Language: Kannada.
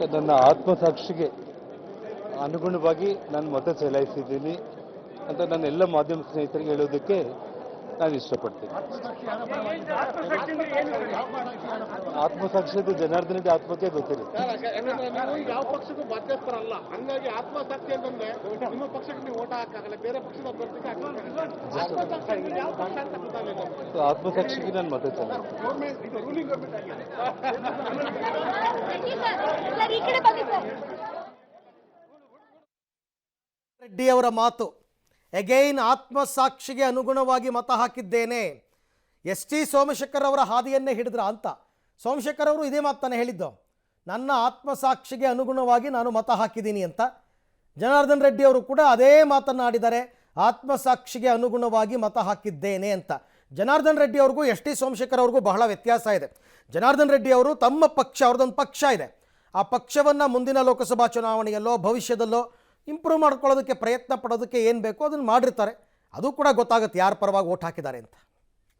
ನನ್ನ ಆತ್ಮಸಾಕ್ಷಿಗೆ ಅನುಗುಣವಾಗಿ ನಾನು ಮತ ಚಲಾಯಿಸಿದ್ದೀನಿ ಅಂತ ನನ್ನ ಎಲ್ಲ ಮಾಧ್ಯಮ ಸ್ನೇಹಿತರಿಗೆ ಹೇಳೋದಕ್ಕೆ ನಾನು ಇಷ್ಟಪಡ್ತೀನಿ. ಆತ್ಮಸಾಕ್ಷಿ ಜನಾರ್ದನ ರೆಡ್ಡಿ ಆತ್ಮಕ್ಕೆ ಗೊತ್ತಿರುತ್ತೆ. ಯಾವ ಪಕ್ಷಕ್ಕೂ ಬಾಧ್ಯಸ್ಥರಲ್ಲ, ಹಂಗಾಗಿ ಆತ್ಮಸಾಕ್ಷಿ ಅಂತಂದ್ರೆ ನಿಮ್ಮ ಪಕ್ಷಕ್ಕೆ ನೀವು ಓಟ ಹಾಕಾಗಲ್ಲ, ಬೇರೆ ಪಕ್ಷದ ಅಭ್ಯರ್ಥಿಗೆ ಆತ್ಮಸಾಕ್ಷಿಗೆ ನಾನು ಮತ ಚಲಾಯಿಸ್ತೀನಿ. ರೆಡ್ಡಿ ಅವರ ಮಾತು ಎಗೈನ್ ಆತ್ಮಸಾಕ್ಷಿಗೆ ಅನುಗುಣವಾಗಿ ಮತ ಹಾಕಿದ್ದೇನೆ. ಎಸ್ ಟಿ ಸೋಮಶೇಖರ್ ಅವರ ಹಾದಿಯನ್ನೇ ಹಿಡಿದ್ರ ಅಂತ ಸೋಮಶೇಖರ್ ಅವರು ಇದೇ ಮಾತನ್ನು ಹೇಳಿದ್ದು, ನನ್ನ ಆತ್ಮಸಾಕ್ಷಿಗೆ ಅನುಗುಣವಾಗಿ ನಾನು ಮತ ಹಾಕಿದ್ದೀನಿ ಅಂತ. ಜನಾರ್ದನ್ ರೆಡ್ಡಿ ಅವರು ಕೂಡ ಅದೇ ಮಾತನ್ನು ಆಡಿದ್ದಾರೆ, ಆತ್ಮಸಾಕ್ಷಿಗೆ ಅನುಗುಣವಾಗಿ ಮತ ಹಾಕಿದ್ದೇನೆ ಅಂತ. ಜನಾರ್ದನ್ ರೆಡ್ಡಿ ಅವ್ರಿಗೂ ಎಸ್ ಟಿ ಸೋಮಶೇಖರ್ ಅವ್ರಿಗೂ ಬಹಳ ವ್ಯತ್ಯಾಸ ಇದೆ. ಜನಾರ್ದನ್ ರೆಡ್ಡಿ ಅವರು ತಮ್ಮ ಪಕ್ಷ, ಅವ್ರದ್ದೊಂದು ಪಕ್ಷ ಇದೆ, ಆ ಪಕ್ಷವನ್ನು ಮುಂದಿನ ಲೋಕಸಭಾ ಚುನಾವಣೆಯಲ್ಲೋ ಭವಿಷ್ಯದಲ್ಲೋ ಇಂಪ್ರೂವ್ ಮಾಡ್ಕೊಳ್ಳೋದಕ್ಕೆ ಪ್ರಯತ್ನ ಪಡೋದಕ್ಕೆ ಏನು ಬೇಕೋ ಅದನ್ನು ಮಾಡಿರ್ತಾರೆ. ಅದು ಕೂಡ ಗೊತ್ತಾಗುತ್ತೆ ಯಾರ ಪರವಾಗಿ ಓಟ್ ಹಾಕಿದ್ದಾರೆ ಅಂತ.